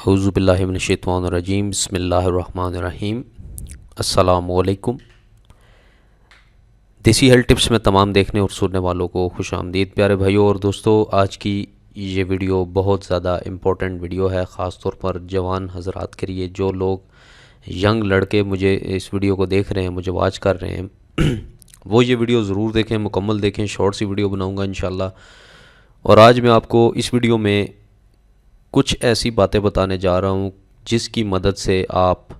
اعوذ باللہ من الشیطان الرجیم بسم اللہ الرحمن الرحیم۔ السلام علیکم۔ دیسی ہیلتھ ٹپس میں تمام دیکھنے اور سننے والوں کو خوش آمدید۔ پیارے بھائیوں اور دوستو، آج کی یہ ویڈیو بہت زیادہ امپورٹنٹ ویڈیو ہے، خاص طور پر جوان حضرات کے لیے۔ جو لوگ ینگ لڑکے مجھے اس ویڈیو کو دیکھ رہے ہیں، مجھے واچ کر رہے ہیں، وہ یہ ویڈیو ضرور دیکھیں، مکمل دیکھیں۔ شارٹ سی ویڈیو بناؤں گا انشاءاللہ، اور آج میں آپ کو اس ویڈیو میں کچھ ایسی باتیں بتانے جا رہا ہوں جس کی مدد سے آپ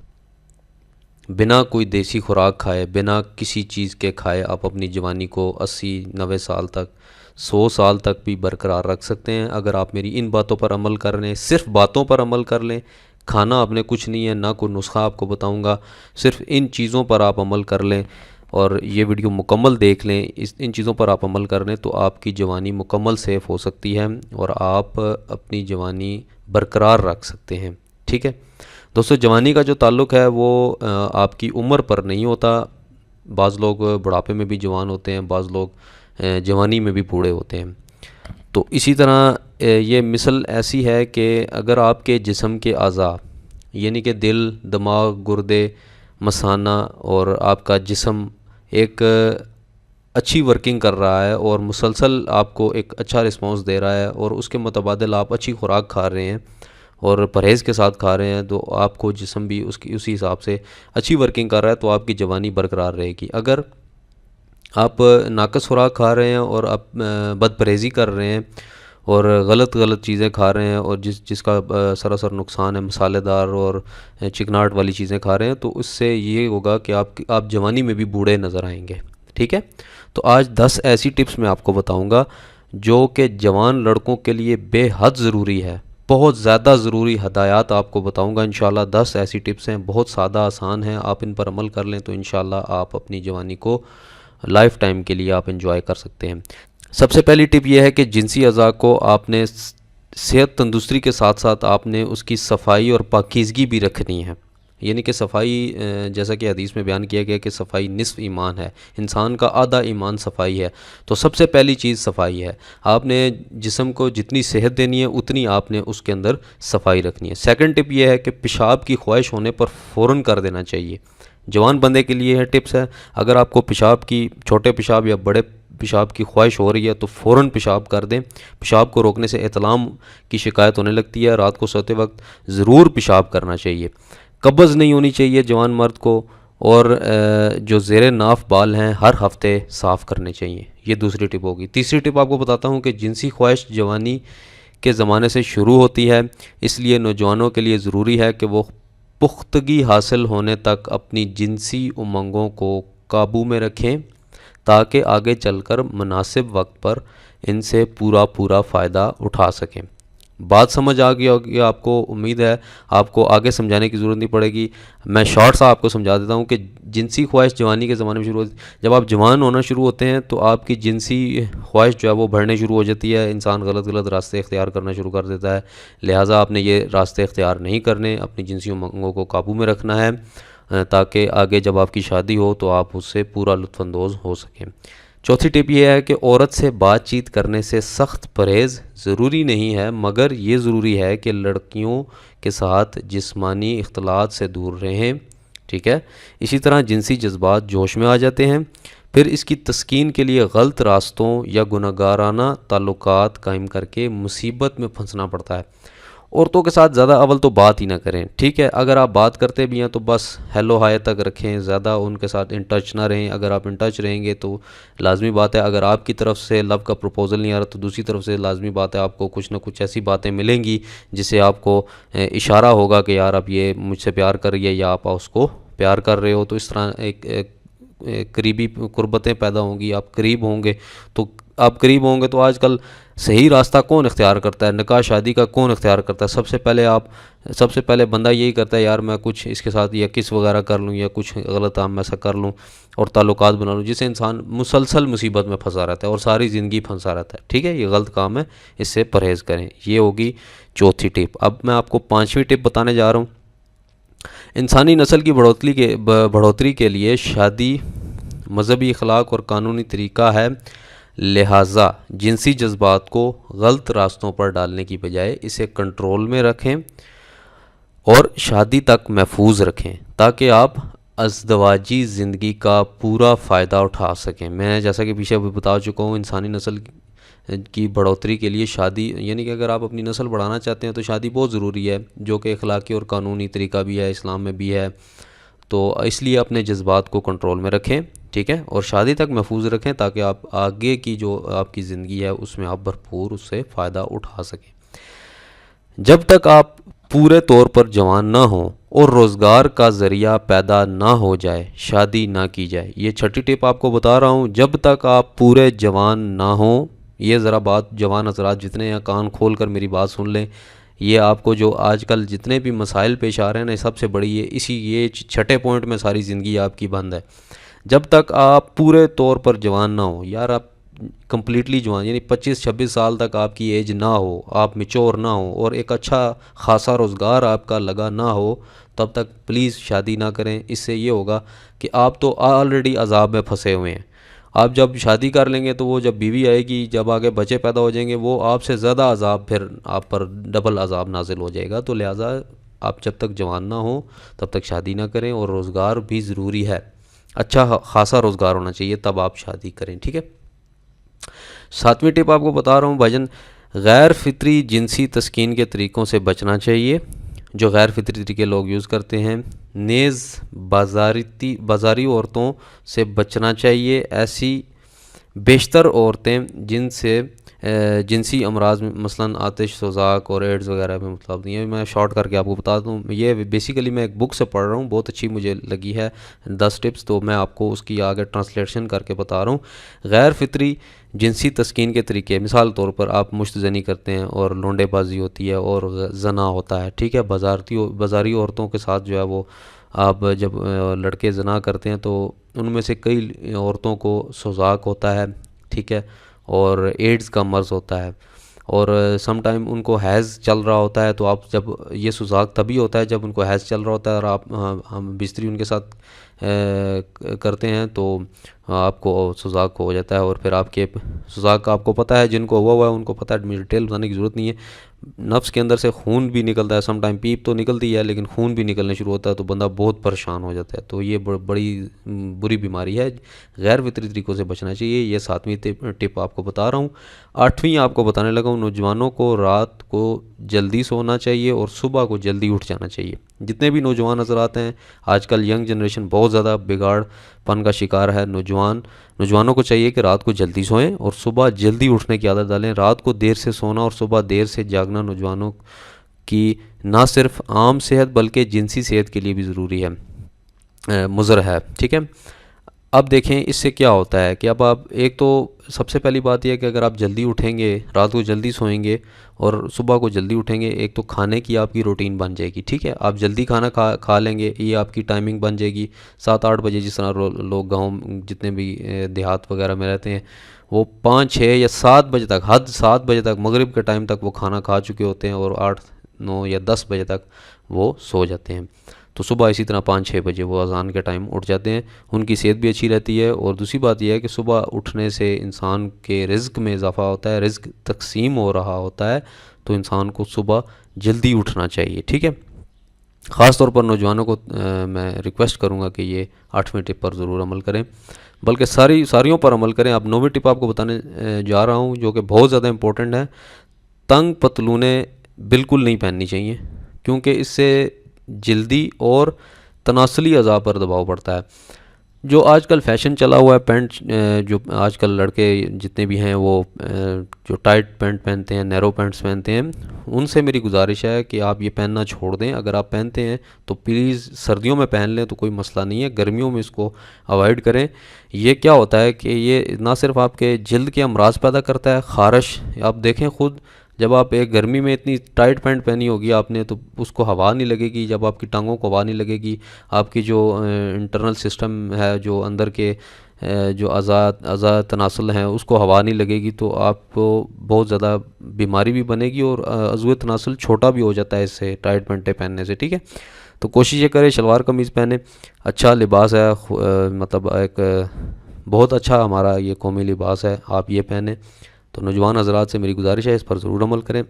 بنا کوئی دیسی خوراک کھائے، بنا کسی چیز کے کھائے، آپ اپنی جوانی کو 80-90 سال تک، 100 سال تک بھی برقرار رکھ سکتے ہیں۔ اگر آپ میری ان باتوں پر عمل کر لیں، صرف باتوں پر عمل کر لیں، کھانا آپ نے کچھ نہیں ہے، نہ کوئی نسخہ آپ کو بتاؤں گا، صرف ان چیزوں پر آپ عمل کر لیں اور یہ ویڈیو مکمل دیکھ لیں، ان چیزوں پر آپ عمل کر لیں تو آپ کی جوانی مکمل سیف ہو سکتی ہے اور آپ اپنی جوانی برقرار رکھ سکتے ہیں۔ ٹھیک ہے دوستو، جوانی کا جو تعلق ہے وہ آپ کی عمر پر نہیں ہوتا۔ بعض لوگ بڑھاپے میں بھی جوان ہوتے ہیں، بعض لوگ جوانی میں بھی بوڑھے ہوتے ہیں۔ تو اسی طرح یہ مثل ایسی ہے کہ اگر آپ کے جسم کے اعضاء یعنی کہ دل، دماغ، گردے، مثانہ اور آپ کا جسم ایک اچھی ورکنگ کر رہا ہے اور مسلسل آپ کو ایک اچھا رسپانس دے رہا ہے اور اس کے متبادل آپ اچھی خوراک کھا رہے ہیں اور پرہیز کے ساتھ کھا رہے ہیں، تو آپ کو جسم بھی اسی حساب سے اچھی ورکنگ کر رہا ہے، تو آپ کی جوانی برقرار رہے گی۔ اگر آپ ناقص خوراک کھا رہے ہیں اور آپ بد پرہیزی کر رہے ہیں اور غلط چیزیں کھا رہے ہیں اور جس کا سراسر نقصان ہے، مسالے دار اور چکناہٹ والی چیزیں کھا رہے ہیں، تو اس سے یہ ہوگا کہ آپ جوانی میں بھی بوڑھے نظر آئیں گے۔ ٹھیک ہے، تو آج 10 ایسی ٹپس میں آپ کو بتاؤں گا جو کہ جوان لڑکوں کے لیے بے حد ضروری ہے، بہت زیادہ ضروری ہدایات آپ کو بتاؤں گا انشاءاللہ۔ 10 ایسی ٹپس ہیں، بہت سادہ آسان ہیں، آپ ان پر عمل کر لیں تو انشاءاللہ آپ اپنی جوانی کو لائف ٹائم کے لیے آپ انجوائے کر سکتے ہیں۔ سب سے پہلی ٹپ یہ ہے کہ جنسی اعضاء کو آپ نے صحت تندرستی کے ساتھ ساتھ آپ نے اس کی صفائی اور پاکیزگی بھی رکھنی ہے۔ یعنی کہ صفائی، جیسا کہ حدیث میں بیان کیا گیا کہ صفائی نصف ایمان ہے، انسان کا آدھا ایمان صفائی ہے، تو سب سے پہلی چیز صفائی ہے۔ آپ نے جسم کو جتنی صحت دینی ہے اتنی آپ نے اس کے اندر صفائی رکھنی ہے۔ سیکنڈ ٹپ یہ ہے کہ پیشاب کی خواہش ہونے پر فوراً کر دینا چاہیے۔ جوان بندے کے لیے یہ ٹپس ہے، اگر آپ کو پیشاب کی، چھوٹے پیشاب یا بڑے پیشاب کی خواہش ہو رہی ہے تو فوراً پیشاب کر دیں۔ پیشاب کو روکنے سے احتلام کی شکایت ہونے لگتی ہے۔ رات کو سوتے وقت ضرور پیشاب کرنا چاہیے۔ قبض نہیں ہونی چاہیے جوان مرد کو، اور جو زیر ناف بال ہیں ہر ہفتے صاف کرنے چاہیے۔ یہ دوسری ٹپ ہوگی۔ تیسری ٹپ آپ کو بتاتا ہوں کہ جنسی خواہش جوانی کے زمانے سے شروع ہوتی ہے، اس لیے نوجوانوں کے لیے ضروری ہے کہ وہ پختگی حاصل ہونے تک اپنی جنسی امنگوں کو قابو میں رکھیں تاکہ آگے چل کر مناسب وقت پر ان سے پورا فائدہ اٹھا سکیں۔ بات سمجھ آ گئی ہوگی آپ کو، امید ہے آپ کو آگے سمجھانے کی ضرورت نہیں پڑے گی، میں شارٹ سا آپ کو سمجھا دیتا ہوں کہ جنسی خواہش جوانی کے زمانے میں شروع ہوتی ہے۔ جب آپ جوان ہونا شروع ہوتے ہیں تو آپ کی جنسی خواہش جو ہے وہ بڑھنے شروع ہو جاتی ہے، انسان غلط راستے اختیار کرنا شروع کر دیتا ہے، لہٰذا آپ نے یہ راستے اختیار نہیں کرنے، اپنی جنسی امنگوں کو قابو میں رکھنا ہے تاکہ آگے جب آپ کی شادی ہو تو آپ اس سے پورا لطف اندوز ہو سکیں۔ چوتھی ٹپ یہ ہے کہ عورت سے بات چیت کرنے سے سخت پرہیز ضروری نہیں ہے، مگر یہ ضروری ہے کہ لڑکیوں کے ساتھ جسمانی اختلاط سے دور رہیں۔ ٹھیک ہے، اسی طرح جنسی جذبات جوش میں آ جاتے ہیں، پھر اس کی تسکین کے لیے غلط راستوں یا گناہگارانہ تعلقات قائم کر کے مصیبت میں پھنسنا پڑتا ہے۔ عورتوں کے ساتھ زیادہ اول تو بات ہی نہ کریں۔ ٹھیک ہے، اگر آپ بات کرتے بھی ہیں تو بس ہیلو ہائے تک رکھیں، زیادہ ان کے ساتھ ان ٹچ نہ رہیں۔ اگر آپ ان ٹچ رہیں گے تو لازمی بات ہے، اگر آپ کی طرف سے لو کا پروپوزل نہیں آ رہا تو دوسری طرف سے لازمی بات ہے آپ کو کچھ نہ کچھ ایسی باتیں ملیں گی جس سے آپ کو اشارہ ہوگا کہ یار اب یہ مجھ سے پیار کر رہی ہے یا آپ اس کو پیار کر رہے ہو، تو اس طرح ایک قریبی قربتیں پیدا ہوں گی، آپ قریب ہوں گے۔ تو آپ قریب ہوں گے تو آج کل صحیح راستہ کون اختیار کرتا ہے؟ نکاح شادی کا کون اختیار کرتا ہے؟ سب سے پہلے بندہ یہی کرتا ہے، یار میں کچھ اس کے ساتھ یا کس وغیرہ کر لوں یا کچھ غلط عام ایسا کر لوں اور تعلقات بنا لوں، جس سے انسان مسلسل مصیبت میں پھنسا رہتا ہے اور ساری زندگی پھنسا رہتا ہے۔ ٹھیک ہے، یہ غلط کام ہے، اس سے پرہیز کریں۔ یہ ہوگی چوتھی ٹپ۔ اب میں آپ کو پانچویں ٹپ بتانے جا رہا ہوں۔ انسانی نسل کی بڑھوتری کے لیے شادی مذہبی اخلاق اور قانونی طریقہ ہے، لہٰذا جنسی جذبات کو غلط راستوں پر ڈالنے کی بجائے اسے کنٹرول میں رکھیں۔ اور شادی تک محفوظ رکھیں تاکہ آپ ازدواجی زندگی کا پورا فائدہ اٹھا سکیں۔ میں جیسا کہ پیچھے ابھی بتا چکا ہوں، انسانی نسل کی بڑھوتری کے لیے شادی، یعنی کہ اگر آپ اپنی نسل بڑھانا چاہتے ہیں تو شادی بہت ضروری ہے، جو کہ اخلاقی اور قانونی طریقہ بھی ہے، اسلام میں بھی ہے۔ تو اس لیے اپنے جذبات کو کنٹرول میں رکھیں، ٹھیک ہے، اور شادی تک محفوظ رکھیں تاکہ آپ آگے کی جو آپ کی زندگی ہے اس میں آپ بھرپور اس سے فائدہ اٹھا سکیں۔ جب تک آپ پورے طور پر جوان نہ ہوں اور روزگار کا ذریعہ پیدا نہ ہو جائے، شادی نہ کی جائے۔ یہ چھٹی ٹپ آپ کو بتا رہا ہوں، جب تک آپ پورے جوان نہ ہوں، یہ ذرا بات جوان حضرات جتنے ہیں کان کھول کر میری بات سن لیں، یہ آپ کو جو آج کل جتنے بھی مسائل پیش آ رہے ہیں نا، سب سے بڑی یہ چھٹے پوائنٹ میں ساری زندگی آپ کی بند ہے۔ جب تک آپ پورے طور پر جوان نہ ہوں، یار آپ کمپلیٹلی جوان، یعنی 25-26 سال تک آپ کی ایج نہ ہو، آپ میچور نہ ہو اور ایک اچھا خاصا روزگار آپ کا لگا نہ ہو، تب تک پلیز شادی نہ کریں۔ اس سے یہ ہوگا کہ آپ تو آلریڈی عذاب میں پھنسے ہوئے ہیں۔ آپ جب شادی کر لیں گے تو وہ جب بیوی آئے گی، جب آگے بچے پیدا ہو جائیں گے، وہ آپ سے زیادہ عذاب، پھر آپ پر ڈبل عذاب نازل ہو جائے گا۔ تو لہٰذا آپ جب تک جوان نہ ہوں تب تک شادی نہ کریں، اور روزگار بھی ضروری ہے، اچھا خاصا روزگار ہونا چاہیے، تب آپ شادی کریں، ٹھیک ہے۔ 7ویں ٹپ آپ کو بتا رہا ہوں بھائی جان، غیر فطری جنسی تسکین کے طریقوں سے بچنا چاہیے، جو غیر فطری طریقے لوگ یوز کرتے ہیں۔ نیز بازاری عورتوں سے بچنا چاہیے، ایسی بیشتر عورتیں جن سے جنسی امراض مثلاً آتش سوزاک اور ایڈز وغیرہ میں مبتلا ہوتی ہیں۔ میں شارٹ کر کے آپ کو بتا دوں، یہ بیسیکلی میں ایک بک سے پڑھ رہا ہوں، بہت اچھی مجھے لگی ہے 10 ٹپس، تو میں آپ کو اس کی آگے ٹرانسلیشن کر کے بتا رہا ہوں۔ غیر فطری جنسی تسکین کے طریقے، مثال طور پر آپ مشت زنی کرتے ہیں اور لونڈے بازی ہوتی ہے اور زنا ہوتا ہے، ٹھیک ہے، بازاری عورتوں کے ساتھ جو ہے وہ آپ جب لڑکے زنا کرتے ہیں تو ان میں سے کئی عورتوں کو سوزاک ہوتا ہے، ٹھیک ہے، اور ایڈز کا مرض ہوتا ہے، اور سم ٹائم ان کو حیض چل رہا ہوتا ہے، تو آپ جب یہ سوزاک تبھی ہوتا ہے جب ان کو حیض چل رہا ہوتا ہے اور آپ ہم بستری ان کے ساتھ کرتے ہیں تو آپ کو سوزاک ہو جاتا ہے، اور پھر آپ کے سوزاک آپ کو پتہ ہے، جن کو ہوا ہے ان کو پتہ ہے، ڈیٹیل بتانے کی ضرورت نہیں ہے۔ نفس کے اندر سے خون بھی نکلتا ہے، سم ٹائم پیپ تو نکلتی ہے لیکن خون بھی نکلنے شروع ہوتا ہے، تو بندہ بہت پریشان ہو جاتا ہے۔ تو یہ بڑی بری بیماری ہے، غیر فطری طریقوں سے بچنا چاہیے۔ یہ 7ویں ٹپ آپ کو بتا رہا ہوں۔ 8ویں آپ کو بتانے لگا ہوں، نوجوانوں کو رات کو جلدی سونا چاہیے اور صبح کو جلدی اٹھ جانا چاہیے۔ جتنے بھی نوجوان حضرات ہیں، آج کل ینگ جنریشن بہت زیادہ بگاڑ پن کا شکار ہے۔ نوجوانوں کو چاہیے کہ رات کو جلدی سوئیں اور صبح جلدی اٹھنے کی عادت ڈالیں۔ رات کو دیر سے سونا اور صبح دیر سے جاگنا نوجوانوں کی نہ صرف عام صحت بلکہ جنسی صحت کے لیے بھی ضروری ہے، مضر ہے، ٹھیک ہے۔ اب دیکھیں اس سے کیا ہوتا ہے کہ اب آپ ایک تو سب سے پہلی بات یہ ہے کہ اگر آپ جلدی اٹھیں گے، رات کو جلدی سوئیں گے اور صبح کو جلدی اٹھیں گے، ایک تو کھانے کی آپ کی روٹین بن جائے گی، ٹھیک ہے، آپ جلدی کھانا کھا لیں گے، یہ آپ کی ٹائمنگ بن جائے گی 7-8 بجے، جس طرح لوگ گاؤں جتنے بھی دیہات وغیرہ میں رہتے ہیں وہ 5-6 یا 7 بجے تک، حد 7 بجے تک، مغرب کے ٹائم تک وہ کھانا کھا چکے ہوتے ہیں اور 8-9 یا 10 بجے تک وہ سو جاتے ہیں۔ تو صبح اسی طرح 5-6 بجے وہ اذان کے ٹائم اٹھ جاتے ہیں، ان کی صحت بھی اچھی رہتی ہے۔ اور دوسری بات یہ ہے کہ صبح اٹھنے سے انسان کے رزق میں اضافہ ہوتا ہے، رزق تقسیم ہو رہا ہوتا ہے، تو انسان کو صبح جلدی اٹھنا چاہیے، ٹھیک ہے۔ خاص طور پر نوجوانوں کو میں ریکویسٹ کروں گا کہ یہ 8ویں ٹپ پر ضرور عمل کریں، بلکہ ساریوں پر عمل کریں۔ اب 9ویں ٹپ آپ کو بتانے جا رہا ہوں جو کہ بہت زیادہ امپورٹنٹ ہے۔ تنگ پتلونیں بالکل نہیں پہننی چاہیے، کیونکہ اس سے جلدی اور تناسلی اعضاء پر دباؤ پڑتا ہے۔ جو آج کل فیشن چلا ہوا ہے پینٹ، جو آج کل لڑکے جتنے بھی ہیں وہ جو ٹائٹ پینٹ پہنتے ہیں، نیرو پینٹس پہنتے ہیں، ان سے میری گزارش ہے کہ آپ یہ پہننا چھوڑ دیں۔ اگر آپ پہنتے ہیں تو پلیز سردیوں میں پہن لیں تو کوئی مسئلہ نہیں ہے، گرمیوں میں اس کو اوائڈ کریں۔ یہ کیا ہوتا ہے کہ یہ نہ صرف آپ کے جلد کے امراض پیدا کرتا ہے، خارش، آپ دیکھیں خود جب آپ ایک گرمی میں اتنی ٹائٹ پینٹ پہنی ہوگی آپ نے تو اس کو ہوا نہیں لگے گی، جب آپ کی ٹانگوں کو ہوا نہیں لگے گی، آپ کی جو انٹرنل سسٹم ہے، جو اندر کے جو اعضاء تناسل ہیں اس کو ہوا نہیں لگے گی، تو آپ کو بہت زیادہ بیماری بھی بنے گی اور عضو تناسل چھوٹا بھی ہو جاتا ہے اس سے ٹائٹ پینٹیں پہننے سے، ٹھیک ہے۔ تو کوشش یہ کریں شلوار قمیض پہنیں، اچھا لباس ہے، مطلب ایک بہت اچھا ہمارا یہ قومی لباس ہے، آپ یہ پہنیں تو نوجوان حضرات سے میری گزارش ہے اس پر ضرور عمل کریں۔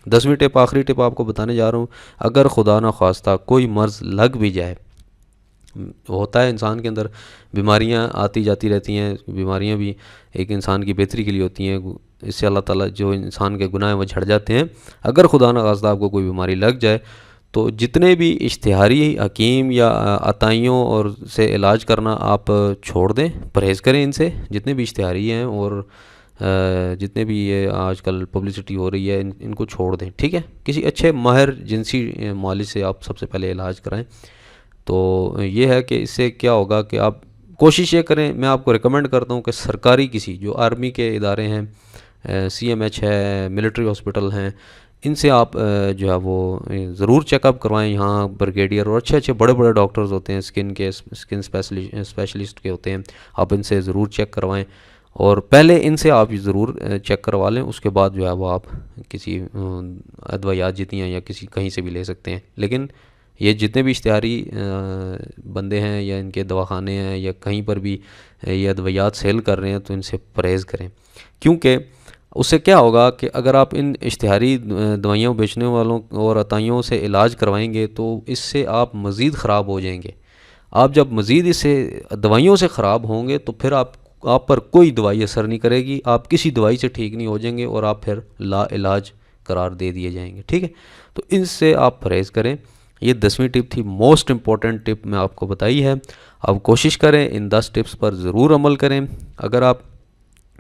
10ویں ٹپ، آخری ٹپ آپ کو بتانے جا رہا ہوں، اگر خدا نہ خواستہ کوئی مرض لگ بھی جائے، ہوتا ہے انسان کے اندر بیماریاں آتی جاتی رہتی ہیں، بیماریاں بھی ایک انسان کی بہتری کے لیے ہوتی ہیں، اس سے اللہ تعالیٰ جو انسان کے گناہ ہیں وہ جھڑ جاتے ہیں۔ اگر خدا نہ خواستہ آپ کو کوئی بیماری لگ جائے تو جتنے بھی اشتہاری حکیم یا عطائیوں اور سے علاج کرنا آپ چھوڑ دیں، پرہیز کریں ان سے، جتنے بھی اشتہاری ہیں اور جتنے بھی یہ آج کل پبلسٹی ہو رہی ہے ان کو چھوڑ دیں، ٹھیک ہے۔ کسی اچھے ماہر جنسی معالج سے آپ سب سے پہلے علاج کرائیں۔ تو یہ ہے کہ اس سے کیا ہوگا کہ آپ کوشش یہ کریں، میں آپ کو ریکمینڈ کرتا ہوں کہ سرکاری کسی جو آرمی کے ادارے ہیں، CMH ہے، ملٹری ہاسپٹل ہیں، ان سے آپ جو ہے وہ ضرور چیک اپ کروائیں۔ یہاں بریگیڈیئر اور اچھے بڑے بڑے ڈاکٹرز ہوتے ہیں، اسکن اسپیشلسٹ کے ہوتے ہیں، آپ ان سے ضرور چیک کروائیں، اور پہلے ان سے آپ ضرور چیک کروا لیں، اس کے بعد جو ہے وہ آپ کسی ادویات جتنی ہیں یا کہیں سے بھی لے سکتے ہیں۔ لیکن یہ جتنے بھی اشتہاری بندے ہیں یا ان کے دواخانے ہیں یا کہیں پر بھی یہ ادویات سیل کر رہے ہیں تو ان سے پرہیز کریں، کیونکہ اس سے کیا ہوگا کہ اگر آپ ان اشتہاری دوائیوں بیچنے والوں اور عطائیوں سے علاج کروائیں گے تو اس سے آپ مزید خراب ہو جائیں گے۔ آپ جب مزید اس سے دوائیوں سے خراب ہوں گے تو پھر آپ پر کوئی دوائی اثر نہیں کرے گی، آپ کسی دوائی سے ٹھیک نہیں ہو جائیں گے اور آپ پھر لا علاج قرار دے دیے جائیں گے، ٹھیک ہے۔ تو ان سے آپ پرہیز کریں۔ یہ 10ویں ٹپ تھی، موسٹ امپورٹنٹ ٹپ میں آپ کو بتائی ہے۔ آپ کوشش کریں ان 10 ٹپس پر ضرور عمل کریں۔ اگر آپ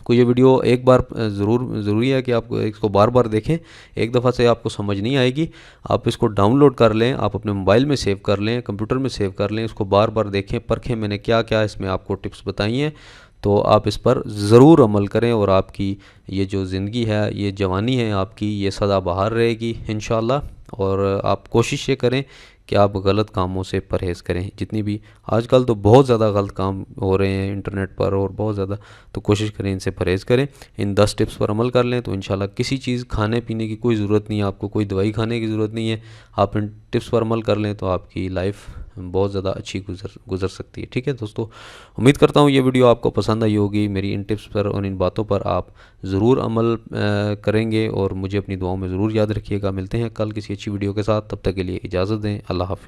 کو یہ ویڈیو ایک بار ضروری ہے کہ آپ اس کو بار بار دیکھیں، ایک دفعہ سے آپ کو سمجھ نہیں آئے گی، آپ اس کو ڈاؤن لوڈ کر لیں، آپ اپنے موبائل میں سیو کر لیں، کمپیوٹر میں سیو کر لیں، اس کو بار بار دیکھیں، پرکھیں میں نے کیا کیا اس میں آپ کو ٹپس بتائی ہیں، تو آپ اس پر ضرور عمل کریں اور آپ کی یہ جو زندگی ہے، یہ جوانی ہے آپ کی، یہ سدا بہار رہے گی انشاءاللہ۔ اور آپ کوشش یہ کریں کہ آپ غلط کاموں سے پرہیز کریں، جتنی بھی آج کل تو بہت زیادہ غلط کام ہو رہے ہیں انٹرنیٹ پر اور بہت زیادہ، تو کوشش کریں ان سے پرہیز کریں، ان 10 ٹپس پر عمل کر لیں تو انشاءاللہ کسی چیز کھانے پینے کی کوئی ضرورت نہیں ہے، آپ کو کوئی دوائی کھانے کی ضرورت نہیں ہے، آپ ان ٹپس پر عمل کر لیں تو آپ کی لائف بہت زیادہ اچھی گزر سکتی ہے، ٹھیک ہے دوستو۔ امید کرتا ہوں یہ ویڈیو آپ کو پسند آئی ہوگی، میری ان ٹپس پر اور ان باتوں پر آپ ضرور عمل کریں گے اور مجھے اپنی دعاؤں میں ضرور یاد رکھیے گا۔ ملتے ہیں کل کسی اچھی ویڈیو کے ساتھ، تب تک کے لیے اجازت دیں، اللہ حافظ۔